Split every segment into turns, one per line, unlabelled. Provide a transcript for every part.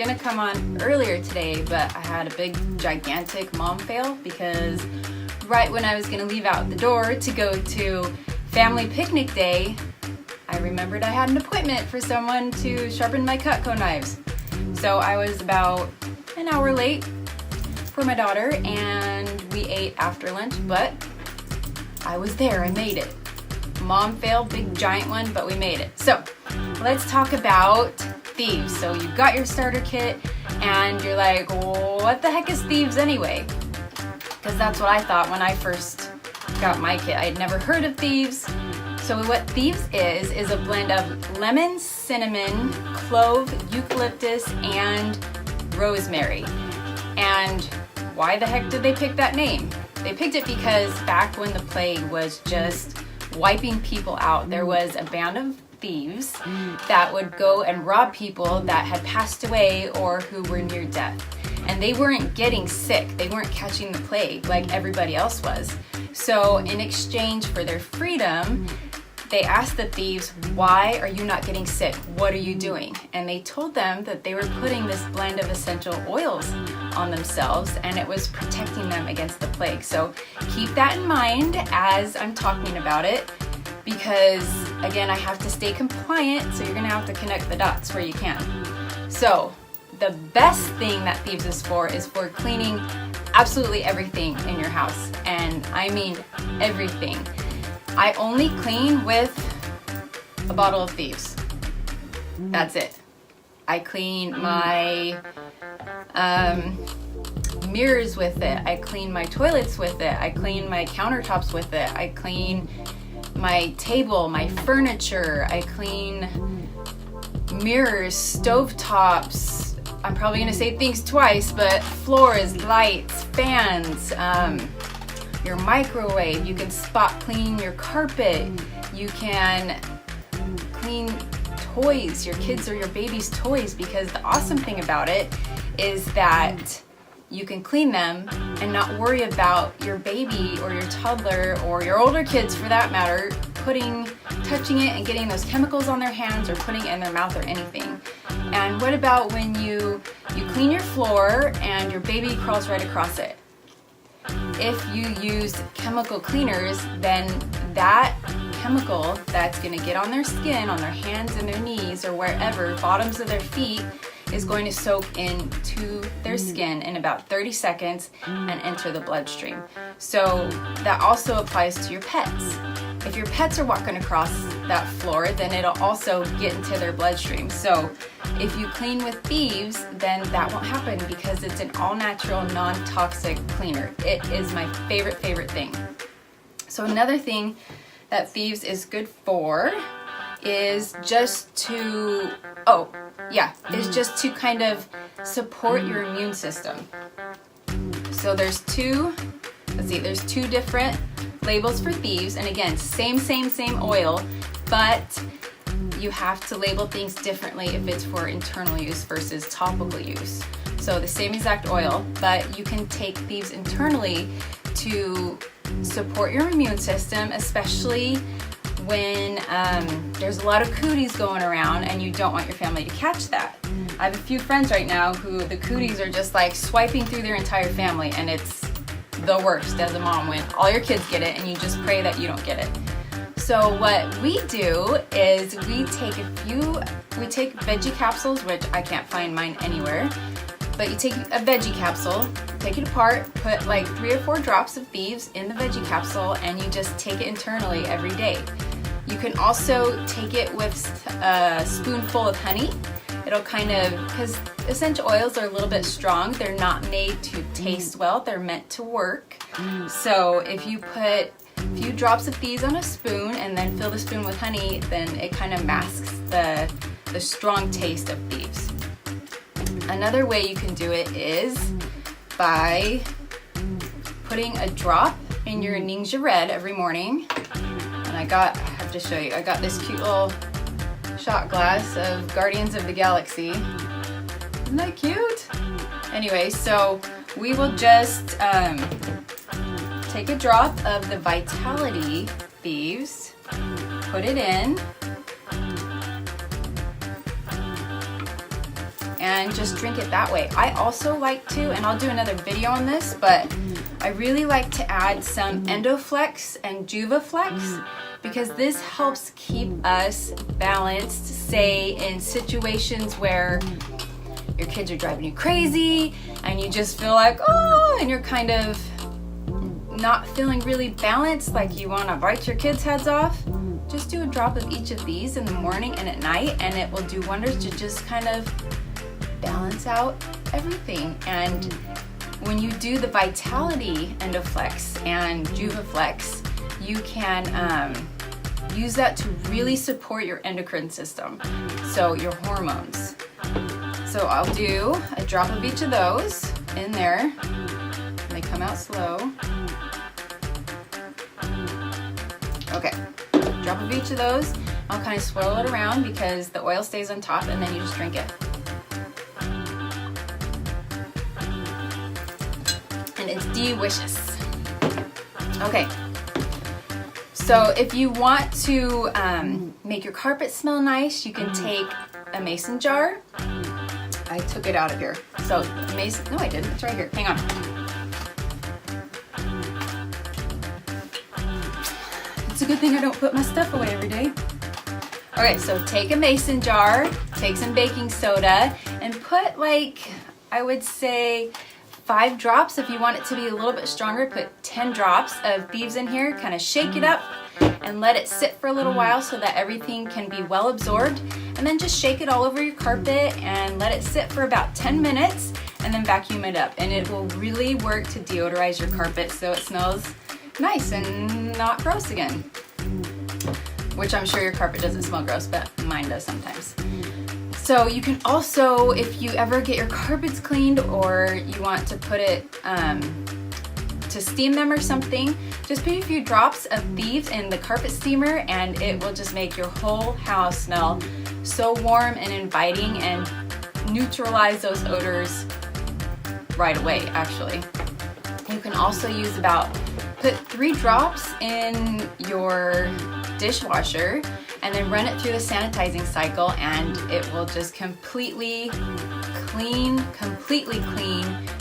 gonna come on earlier today, but I had a big, gigantic mom fail because right when I was gonna leave out the door to go to family picnic day, I remembered I had an appointment for someone to sharpen my Cutco knives. So I was about an hour late for my daughter, and we ate after lunch, but I was there, I made it. Mom fail, big giant one, but we made it. So let's talk about Thieves. So you've got your starter kit and you're like, what the heck is Thieves anyway? Because that's what I thought when I first got my kit. I had never heard of Thieves. So what Thieves is a blend of lemon, cinnamon, clove, eucalyptus, and rosemary. And why the heck did they pick that name? They picked it because back when the plague was just wiping people out, there was a band of thieves that would go and rob people that had passed away or who were near death. And they weren't getting sick. They weren't catching the plague like everybody else was. So in exchange for their freedom, they asked the thieves, why are you not getting sick? What are you doing? And they told them that they were putting this blend of essential oils on themselves and it was protecting them against the plague. So keep that in mind as I'm talking about it, because again, I have to stay compliant, so you're gonna have to connect the dots where you can. So the best thing that Thieves is for cleaning absolutely everything in your house. And I mean everything. I only clean with a bottle of Thieves. That's it. I clean my mirrors with it. I clean my toilets with it. I clean my countertops with it. I clean my table, my furniture. I clean mirrors, stovetops. I'm probably gonna say things twice, but floors, lights, fans, your microwave. You can spot clean your carpet. You can clean toys, your kids or your baby's toys, because the awesome thing about it is that you can clean them and not worry about your baby or your toddler or your older kids for that matter touching it and getting those chemicals on their hands or putting it in their mouth or anything. And what about when you clean your floor and your baby crawls right across it? If you use chemical cleaners, then that chemical that's going to get on their skin, on their hands and their knees or wherever, bottoms of their feet, is going to soak into their skin in about 30 seconds and enter the bloodstream. So that also applies to your pets. If your pets are walking across that floor, then it'll also get into their bloodstream. So if you clean with Thieves, then that won't happen because it's an all-natural, non-toxic cleaner. It is my favorite thing. So another thing that Thieves is good for is just to, kind of support your immune system. So there's two different labels for Thieves, and again, same oil, but you have to label things differently if it's for internal use versus topical use. So the same exact oil, but you can take Thieves internally to support your immune system, especially when there's a lot of cooties going around and you don't want your family to catch that. I have a few friends right now who the cooties are just like swiping through their entire family, and it's the worst as a mom when all your kids get it and you just pray that you don't get it. So what we do is we take veggie capsules, which I can't find mine anywhere, but you take a veggie capsule, take it apart, put like 3 or 4 drops of Thieves in the veggie capsule, and you just take it internally every day. You can also take it with a spoonful of honey. It'll because essential oils are a little bit strong. They're not made to taste well. They're meant to work. So if you put a few drops of Thieves on a spoon and then fill the spoon with honey, then it kind of masks the strong taste of Thieves. Another way you can do it is by putting a drop in your Ningxia Red every morning. And I have to show you, I got this cute little shot glass of Guardians of the Galaxy. Isn't that cute? Anyway, so we will just take a drop of the Vitality Thieves, put it in, and just drink it that way. I also like to, and I'll do another video on this, but I really like to add some Endoflex and Juvaflex because this helps keep us balanced, say in situations where your kids are driving you crazy and you just feel like, oh, and you're kind of not feeling really balanced, like you want to bite your kids' heads off. Just do a drop of each of these in the morning and at night, and it will do wonders to just kind of balance out everything. And when you do the Vitality Endoflex and Juvaflex, you can use that to really support your endocrine system, so your hormones. So I'll do a drop of each of those in there. They come out slow. Okay, drop of each of those. I'll kind of swirl it around because the oil stays on top, and then you just drink it. And it's delicious. Okay, so if you want to make your carpet smell nice, you can take a mason jar. I took it out of here. So mason, no I didn't, it's right here, hang on. It's a good thing I don't put my stuff away every day. Okay, so take a mason jar, take some baking soda, and put like, I would say 5 drops. If you want it to be a little bit stronger, put 10 drops of Thieves in here, kind of shake it up and let it sit for a little while so that everything can be well absorbed. And then just shake it all over your carpet and let it sit for about 10 minutes and then vacuum it up. And it will really work to deodorize your carpet so it smells nice and not gross again. Which I'm sure your carpet doesn't smell gross, but mine does sometimes. So you can also, if you ever get your carpets cleaned or you want to put it to steam them or something, just put a few drops of Thieves in the carpet steamer and it will just make your whole house smell so warm and inviting and neutralize those odors right away, actually. You can also use put 3 drops in your dishwasher and then run it through the sanitizing cycle, and it will just completely clean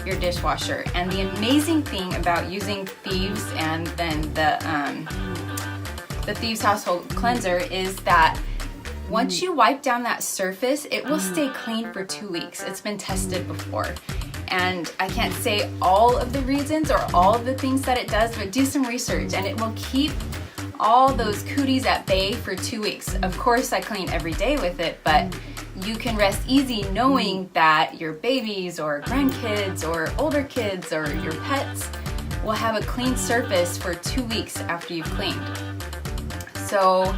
your dishwasher. And the amazing thing about using Thieves and then the Thieves household cleanser is that once you wipe down that surface, it will stay clean for 2 weeks. It's been tested before. And I can't say all of the reasons or all of the things that it does, but do some research and it will keep all those cooties at bay for 2 weeks. Of course, I clean every day with it, but you can rest easy knowing that your babies or grandkids or older kids or your pets will have a clean surface for 2 weeks after you've cleaned. So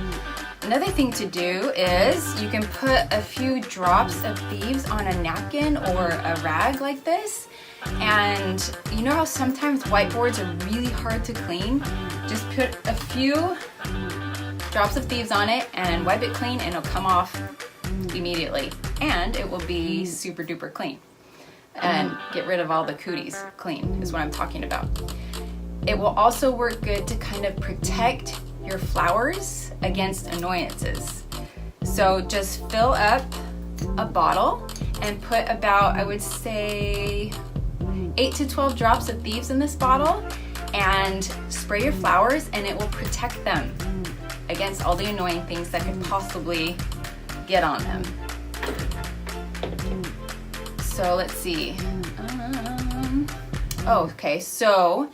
another thing to do is you can put a few drops of Thieves on a napkin or a rag like this. And you know how sometimes whiteboards are really hard to clean? Just put a few drops of Thieves on it and wipe it clean and it'll come off immediately. And it will be super duper clean. And get rid of all the cooties clean is what I'm talking about. It will also work good to kind of protect your flowers against annoyances. So just fill up a bottle and put about, I would say, 8 to 12 drops of Thieves in this bottle and spray your flowers, and it will protect them against all the annoying things that could possibly get on them. So let's see. Okay, so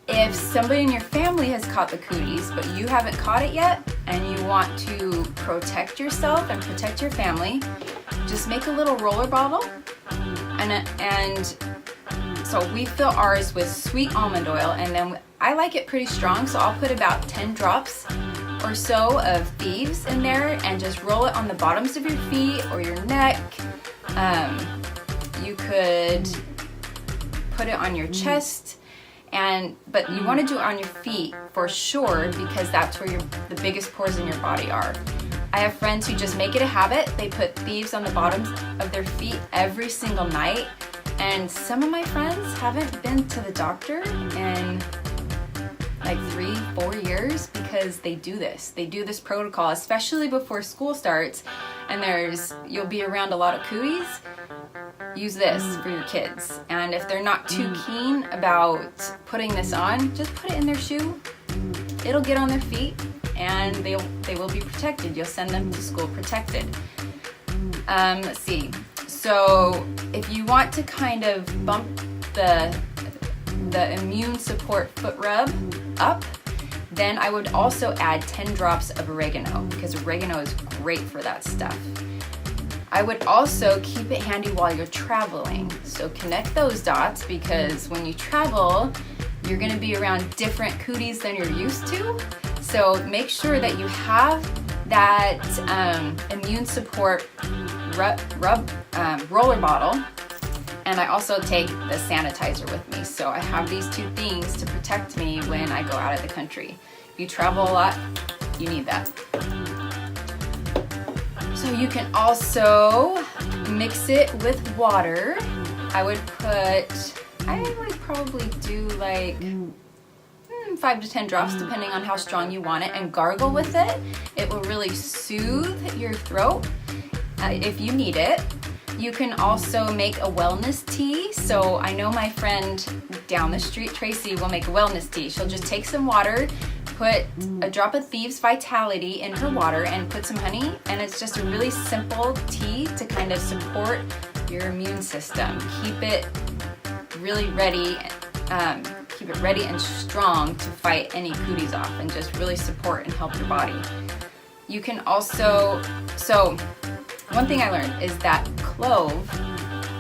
if somebody in your family has caught the cooties, but you haven't caught it yet, and you want to protect yourself and protect your family, just make a little roller bottle, and so we fill ours with sweet almond oil, and then I like it pretty strong, so I'll put about 10 drops or so of Thieves in there and just roll it on the bottoms of your feet or your neck. You could put it on your chest, but you want to do it on your feet for sure because that's where the biggest pores in your body are. I have friends who just make it a habit. They put Thieves on the bottoms of their feet every single night, and some of my friends haven't been to the doctor in like 3-4 years because they do this. They do this protocol, especially before school starts, and you'll be around a lot of cooties. use this for your kids. And if they're not too keen about putting this on, just put it in their shoe. It'll get on their feet and they will be protected. You'll send them to school protected. Let's see. So if you want to kind of bump the immune support foot rub up, then I would also add 10 drops of oregano, because oregano is great for that stuff. I would also keep it handy while you're traveling. So connect those dots, because when you travel, you're gonna be around different cooties than you're used to. So make sure that you have that immune support roller bottle. And I also take the sanitizer with me. So I have these two things to protect me when I go out of the country. If you travel a lot, you need that. So you can also mix it with water. I would probably do like 5 to 10 drops depending on how strong you want it, and gargle with it. It will really soothe your throat if you need it. You can also make a wellness tea. So I know my friend down the street, Tracy, will make a wellness tea. She'll just take some water, put a drop of Thieves Vitality in her water, and put some honey, and it's just a really simple tea to kind of support your immune system. Keep it really ready, keep it ready and strong to fight any cooties off, and just really support and help your body. You can also, so one thing I learned is that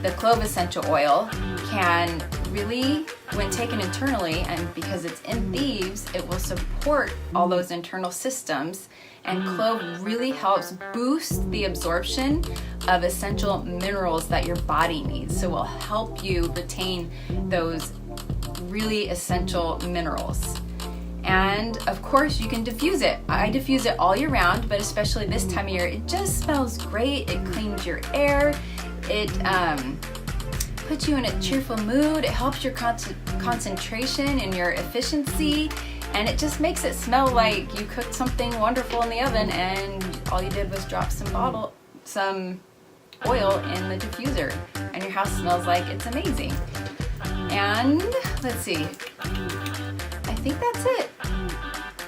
the clove essential oil can really, when taken internally, and because it's in Thieves, it will support all those internal systems, and clove really helps boost the absorption of essential minerals that your body needs. So it will help you retain those really essential minerals. And of course you can diffuse it. I diffuse it all year round, but especially this time of year, it just smells great. It cleans your air. It puts you in a cheerful mood. It helps your concentration and your efficiency. And it just makes it smell like you cooked something wonderful in the oven and all you did was drop some oil in the diffuser, and your house smells like it's amazing. And let's see, I think that's it.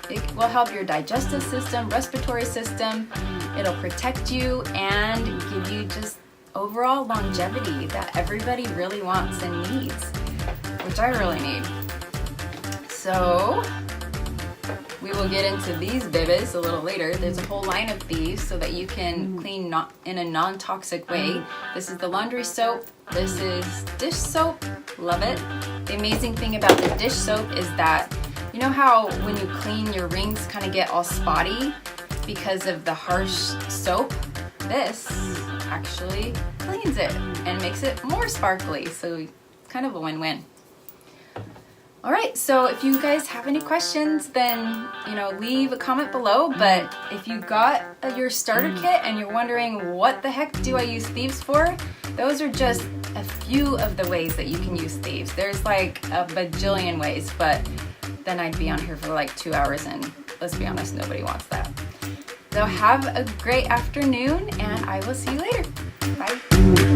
It will help your digestive system, respiratory system. It'll protect you and give you just overall longevity that everybody really wants and needs, which I really need. So we will get into these bibbies a little later. There's a whole line of these so that you can clean in a non-toxic way. This is the laundry soap. This is dish soap. Love it. The amazing thing about the dish soap is that, you know how when you clean, your rings kind of get all spotty because of the harsh soap? This actually cleans it and makes it more sparkly. So kind of a win-win. All right, so if you guys have any questions, then, leave a comment below. But if you got your starter kit and you're wondering what the heck do I use Thieves for, those are just a few of the ways that you can use Thieves. There's like a bajillion ways, but then I'd be on here for like 2 hours, and let's be honest, nobody wants that. So have a great afternoon, and I will see you later. Bye.